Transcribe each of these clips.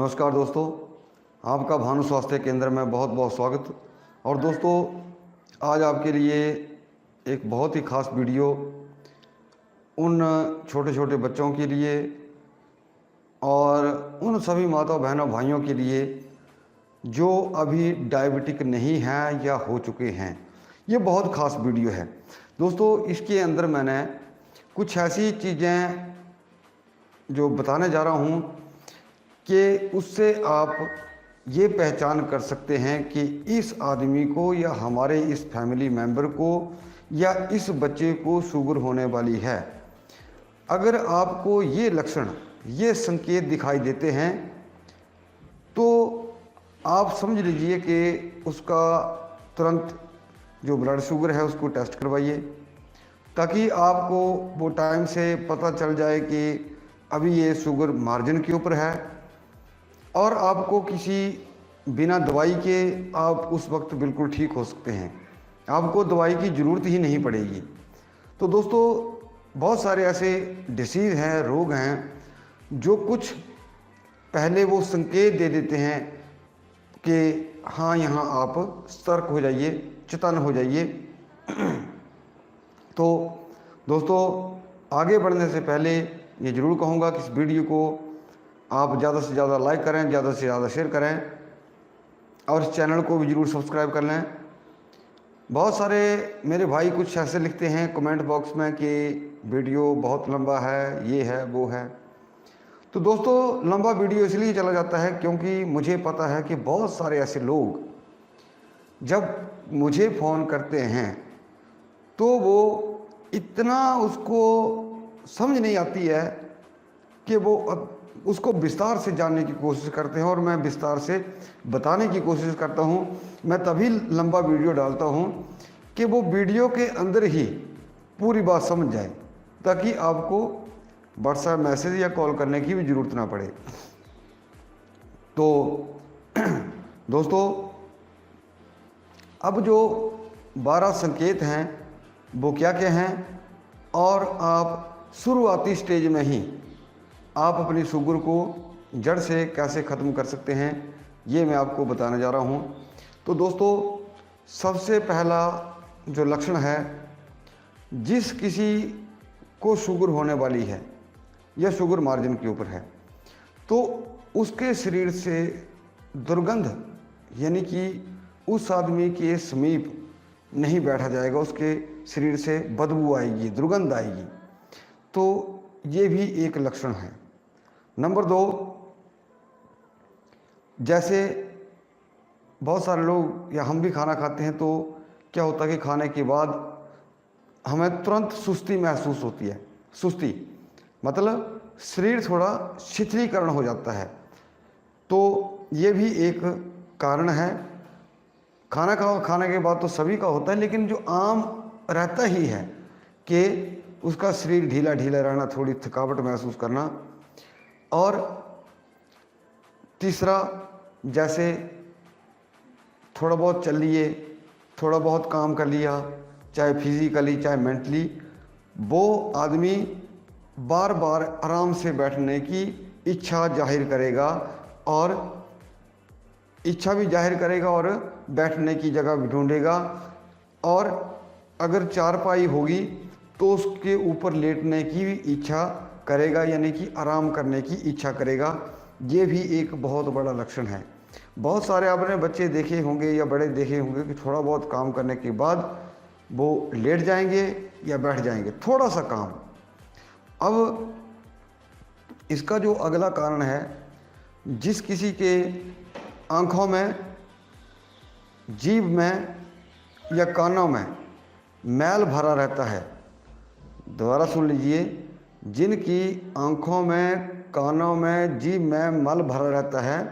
नमस्कार दोस्तों, आपका भानु स्वास्थ्य केंद्र में बहुत बहुत स्वागत। और दोस्तों, आज आपके लिए एक बहुत ही ख़ास वीडियो उन छोटे छोटे बच्चों के लिए और उन सभी माता बहनों भाइयों के लिए जो अभी डायबिटिक नहीं हैं या हो चुके हैं। ये बहुत ख़ास वीडियो है दोस्तों। इसके अंदर मैंने कुछ ऐसी चीज़ें जो बताने जा रहा हूँ कि उससे आप ये पहचान कर सकते हैं कि इस आदमी को या हमारे इस फैमिली मेंबर को या इस बच्चे को शुगर होने वाली है। अगर आपको ये लक्षण, ये संकेत दिखाई देते हैं तो आप समझ लीजिए कि उसका तुरंत जो ब्लड शुगर है उसको टेस्ट करवाइए, ताकि आपको वो टाइम से पता चल जाए कि अभी ये शुगर मार्जिन के ऊपर है और आपको किसी बिना दवाई के आप उस वक्त बिल्कुल ठीक हो सकते हैं। आपको दवाई की ज़रूरत ही नहीं पड़ेगी। तो दोस्तों, बहुत सारे ऐसे डिसीज़ हैं, रोग हैं जो कुछ पहले वो संकेत दे देते हैं कि हाँ, यहाँ आप सतर्क हो जाइए, चेतन हो जाइए। तो दोस्तों, आगे बढ़ने से पहले ये ज़रूर कहूँगा कि इस वीडियो को आप ज़्यादा से ज़्यादा लाइक करें, ज़्यादा से ज़्यादा शेयर करें और इस चैनल को भी ज़रूर सब्सक्राइब कर लें। बहुत सारे मेरे भाई कुछ ऐसे लिखते हैं कमेंट बॉक्स में कि वीडियो बहुत लंबा है, ये है वो है। तो दोस्तों, लंबा वीडियो इसलिए चला जाता है क्योंकि मुझे पता है कि बहुत सारे ऐसे लोग जब मुझे फ़ोन करते हैं तो वो इतना उसको समझ नहीं आती है कि वो उसको विस्तार से जानने की कोशिश करते हैं और मैं विस्तार से बताने की कोशिश करता हूँ। मैं तभी लंबा वीडियो डालता हूँ कि वो वीडियो के अंदर ही पूरी बात समझ जाए, ताकि आपको व्हाट्सएप मैसेज या कॉल करने की भी ज़रूरत ना पड़े। तो दोस्तों, अब जो 12 संकेत हैं वो क्या क्या हैं और आप शुरुआती स्टेज में ही आप अपनी शुगर को जड़ से कैसे ख़त्म कर सकते हैं, ये मैं आपको बताने जा रहा हूँ। तो दोस्तों, सबसे पहला जो लक्षण है, जिस किसी को शुगर होने वाली है या शुगर मार्जिन के ऊपर है, तो उसके शरीर से दुर्गंध, यानी कि उस आदमी के समीप नहीं बैठा जाएगा, उसके शरीर से बदबू आएगी, दुर्गंध आएगी। तो ये भी एक लक्षण है। नंबर 2, जैसे बहुत सारे लोग या हम भी खाना खाते हैं तो क्या होता है कि खाने के बाद हमें तुरंत सुस्ती महसूस होती है। सुस्ती मतलब शरीर थोड़ा शिथिलीकरण हो जाता है। तो ये भी एक कारण है। खाने के बाद तो सभी का होता है, लेकिन जो आम रहता ही है कि उसका शरीर ढीला ढीला रहना, थोड़ी थकावट महसूस करना। और तीसरा, जैसे थोड़ा बहुत चल लिए, थोड़ा बहुत काम कर लिया, चाहे फिजिकली चाहे मेंटली, वो आदमी बार बार आराम से बैठने की इच्छा जाहिर करेगा और इच्छा भी जाहिर करेगा और बैठने की जगह भी ढूंढेगा। और अगर चारपाई होगी तो उसके ऊपर लेटने की भी इच्छा करेगा, यानी कि आराम करने की इच्छा करेगा। ये भी एक बहुत बड़ा लक्षण है। बहुत सारे आपने बच्चे देखे होंगे या बड़े देखे होंगे कि थोड़ा बहुत काम करने के बाद वो लेट जाएंगे या बैठ जाएंगे, थोड़ा सा काम। अब इसका जो अगला कारण है, जिस किसी के आँखों में, जीभ में या कानों में मैल भरा रहता है, दोबारा सुन लीजिए, जिनकी आँखों में, कानों में, जीभ में मल भरा रहता है,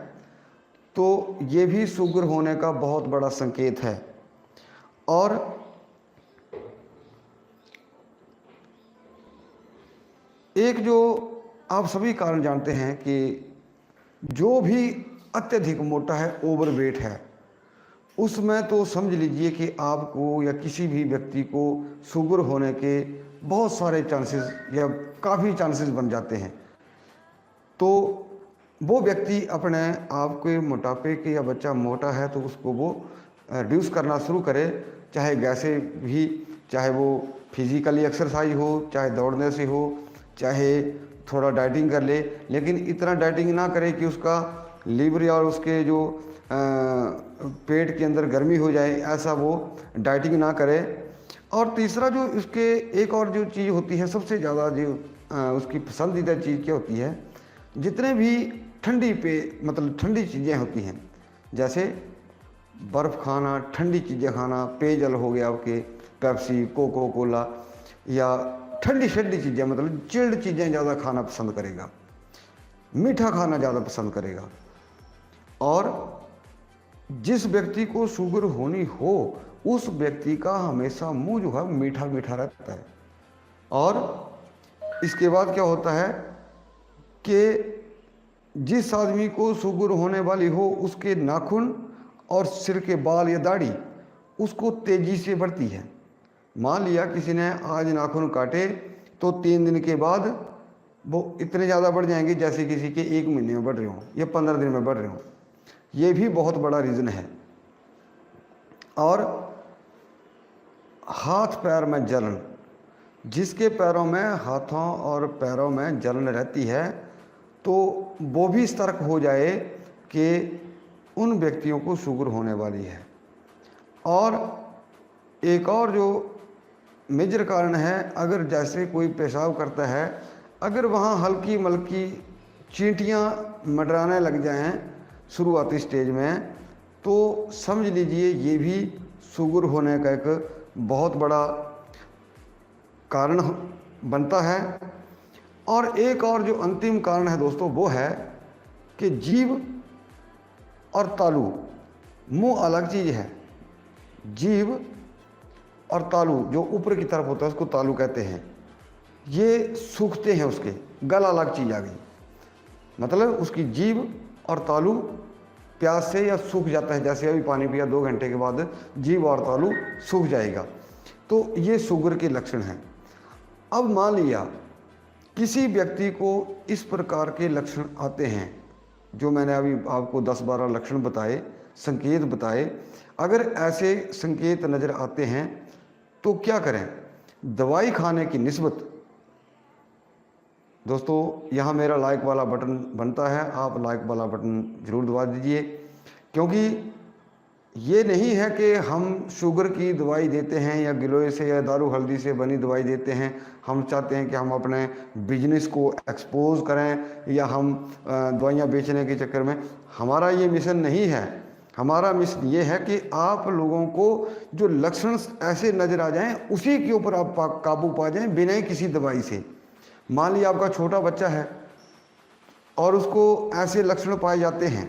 तो ये भी शुगर होने का बहुत बड़ा संकेत है। और एक जो आप सभी कारण जानते हैं कि जो भी अत्यधिक मोटा है, ओवरवेट है, उसमें तो समझ लीजिए कि आपको या किसी भी व्यक्ति को शुगर होने के बहुत सारे चांसेस या काफ़ी चांसेस बन जाते हैं। तो वो व्यक्ति अपने आप के मोटापे के, या बच्चा मोटा है तो उसको वो रिड्यूस करना शुरू करे, चाहे वैसे भी, चाहे वो फिजिकली एक्सरसाइज हो, चाहे दौड़ने से हो, चाहे थोड़ा डाइटिंग कर ले, लेकिन इतना डाइटिंग ना करे कि उसका लीवर और उसके जो पेट के अंदर गर्मी हो जाए, ऐसा वो डाइटिंग ना करे। और तीसरा जो उसके एक और जो चीज़ होती है सबसे ज़्यादा जो उसकी पसंदीदा चीज़ क्या होती है, जितने भी ठंडी पे मतलब ठंडी चीज़ें होती हैं, जैसे बर्फ़ खाना, ठंडी चीज़ें खाना, पेयजल हो गया आपके पेप्सी, कोको कोला, या ठंडी ठंडी चीज़ें मतलब चिल्ड चीज़ें ज़्यादा खाना पसंद करेगा, मीठा खाना ज़्यादा पसंद करेगा। और जिस व्यक्ति को शुगर होनी हो उस व्यक्ति का हमेशा मुंह जो है मीठा मीठा रहता है। और इसके बाद क्या होता है कि जिस आदमी को शुगर होने वाली हो उसके नाखून और सिर के बाल या दाढ़ी उसको तेज़ी से बढ़ती है। मान लिया किसी ने आज नाखून काटे तो 3 दिन के बाद वो इतने ज़्यादा बढ़ जाएंगे जैसे किसी के 1 महीने में बढ़ रहे हों या 15 दिन में बढ़ रहे हों। ये भी बहुत बड़ा रीज़न है। और हाथ पैर में जलन, जिसके पैरों में, हाथों और पैरों में जलन रहती है तो वो भी सतर्क हो जाए कि उन व्यक्तियों को शुगर होने वाली है। और एक और जो मेजर कारण है, अगर जैसे कोई पेशाब करता है, अगर वहाँ हल्की मल्की चींटियाँ मंडराने लग जाएं शुरुआती स्टेज में, तो समझ लीजिए ये भी शुगर होने का एक बहुत बड़ा कारण बनता है। और एक और जो अंतिम कारण है दोस्तों वो है कि जीभ और तालू, मुंह अलग चीज़ है, जीभ और तालू जो ऊपर की तरफ होता है उसको तालू कहते हैं, ये सूखते हैं, उसके गला अलग चीज़ आ गई। मतलब उसकी जीभ और तालू प्यास से या सूख जाता है, जैसे अभी पानी पिया 2 घंटे के बाद जीभ और तालू सूख जाएगा, तो ये शुगर के लक्षण हैं। अब मान लिया किसी व्यक्ति को इस प्रकार के लक्षण आते हैं, जो मैंने अभी आपको 10-12 लक्षण बताए, संकेत बताए, अगर ऐसे संकेत नज़र आते हैं तो क्या करें? दवाई खाने की निस्बत दोस्तों यहाँ मेरा लाइक वाला बटन बनता है, आप लाइक वाला बटन ज़रूर दबा दीजिए, क्योंकि ये नहीं है कि हम शुगर की दवाई देते हैं या गिलोय से या दारू हल्दी से बनी दवाई देते हैं। हम चाहते हैं कि हम अपने बिजनेस को एक्सपोज करें या हम दवाइयाँ बेचने के चक्कर में, हमारा ये मिशन नहीं है। हमारा मिशन ये है कि आप लोगों को जो लक्षण ऐसे नज़र आ जाएं उसी के ऊपर आप काबू पा जाएं बिना किसी दवाई से। मान लिया आपका छोटा बच्चा है और उसको ऐसे लक्षण पाए जाते हैं,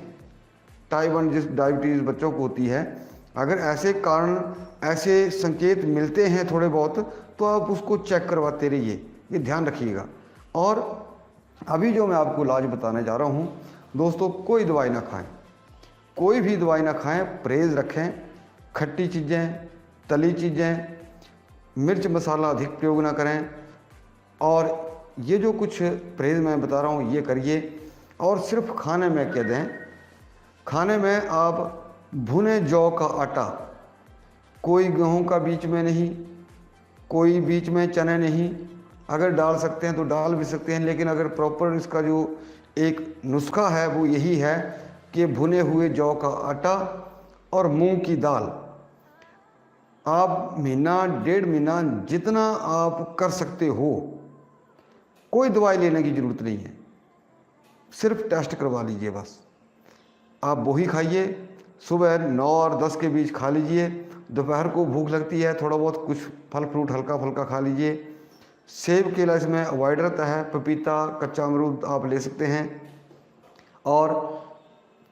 टाइप 1 जिस डायबिटीज़ बच्चों को होती है, अगर ऐसे कारण, ऐसे संकेत मिलते हैं थोड़े बहुत, तो आप उसको चेक करवाते रहिए, ये ध्यान रखिएगा। और अभी जो मैं आपको इलाज बताने जा रहा हूँ दोस्तों, कोई दवाई ना खाएं, कोई भी दवाई ना खाएं, परहेज़ रखें, खट्टी चीज़ें, तली चीज़ें, मिर्च मसाला अधिक प्रयोग ना करें, और ये जो कुछ परहेज़ मैं बता रहा हूँ ये करिए। और सिर्फ खाने में क्या दें, खाने में आप भुने जौ का आटा, कोई गेहूं का बीच में नहीं, कोई बीच में चने नहीं, अगर डाल सकते हैं तो डाल भी सकते हैं, लेकिन अगर प्रॉपर इसका जो एक नुस्खा है वो यही है कि भुने हुए जौ का आटा और मूंग की दाल, आप महीना 1.5 महीना जितना आप कर सकते हो, कोई दवाई लेने की ज़रूरत नहीं है, सिर्फ टेस्ट करवा लीजिए बस। आप वही खाइए, सुबह 9 और 10 के बीच खा लीजिए, दोपहर को भूख लगती है थोड़ा बहुत कुछ फल फ्रूट हल्का फुल्का खा लीजिए। सेब केला इसमें अवॉइड रहता है, पपीता, कच्चा अमरूद आप ले सकते हैं। और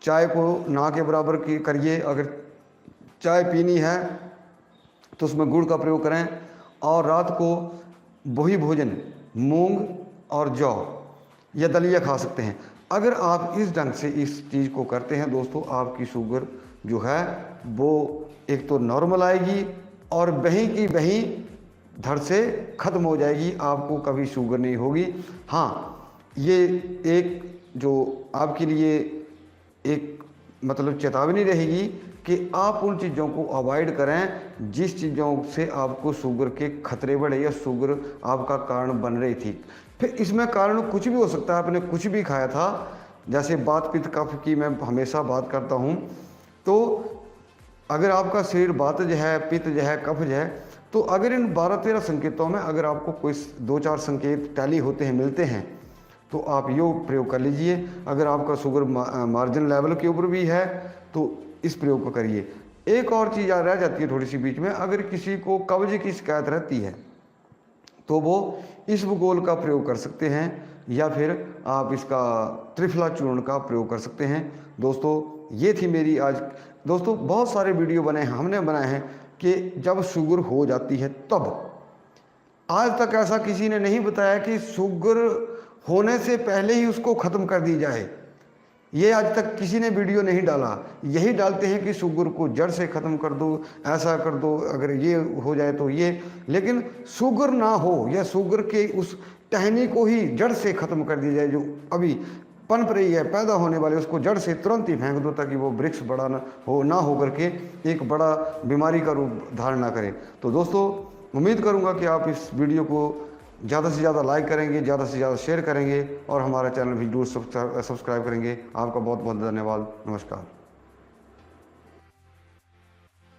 चाय को ना के बराबर की करिए, अगर चाय पीनी है तो उसमें गुड़ का प्रयोग करें। और रात को वही भोजन मूंग और जौ या दलिया खा सकते हैं। अगर आप इस ढंग से इस चीज़ को करते हैं दोस्तों, आपकी शुगर जो है वो एक तो नॉर्मल आएगी और वहीं की वहीं धड़ से ख़त्म हो जाएगी, आपको कभी शुगर नहीं होगी। हाँ, ये एक जो आपके लिए एक मतलब चेतावनी रहेगी कि आप उन चीज़ों को अवॉइड करें जिस चीज़ों से आपको शुगर के खतरे बढ़े या शुगर आपका कारण बन रही थी। फिर इसमें कारण कुछ भी हो सकता है, आपने कुछ भी खाया था, जैसे बात पित्त कफ की मैं हमेशा बात करता हूँ। तो अगर आपका शरीर वातज है, पित्तज है, कफज है, तो अगर इन 12-13 संकेतों में अगर आपको कोई 2-4 संकेत टैली होते हैं, मिलते हैं, तो आप यो प्रयोग कर लीजिए। अगर आपका शुगर मार्जिन लेवल के ऊपर भी है तो इस प्रयोग को करिए। एक और चीज़ रह जाती है थोड़ी सी बीच में, अगर किसी को कब्ज की शिकायत रहती है तो वो इसबगोल का प्रयोग कर सकते हैं या फिर आप इसका त्रिफला चूर्ण का प्रयोग कर सकते हैं। दोस्तों ये थी मेरी आज, दोस्तों बहुत सारे वीडियो बने हैं, हमने बनाए हैं कि जब शुगर हो जाती है तब। आज तक ऐसा किसी ने नहीं बताया कि शुगर होने से पहले ही उसको ख़त्म कर दी जाए, ये आज तक किसी ने वीडियो नहीं डाला। यही डालते हैं कि शुगर को जड़ से ख़त्म कर दो, ऐसा कर दो, अगर ये हो जाए तो ये, लेकिन शुगर ना हो या शुगर के उस टहनी को ही जड़ से ख़त्म कर दी जाए, जो अभी पनप रही है, पैदा होने वाले, उसको जड़ से तुरंत ही फेंक दो ताकि वो वृक्ष बड़ा ना हो करके एक बड़ा बीमारी का रूप धारण ना करे। तो दोस्तों उम्मीद करूँगा कि आप इस वीडियो को ज़्यादा से ज़्यादा लाइक करेंगे, ज़्यादा से ज़्यादा शेयर करेंगे और हमारा चैनल भी जरूर सब्सक्राइब करेंगे। आपका बहुत बहुत धन्यवाद। नमस्कार।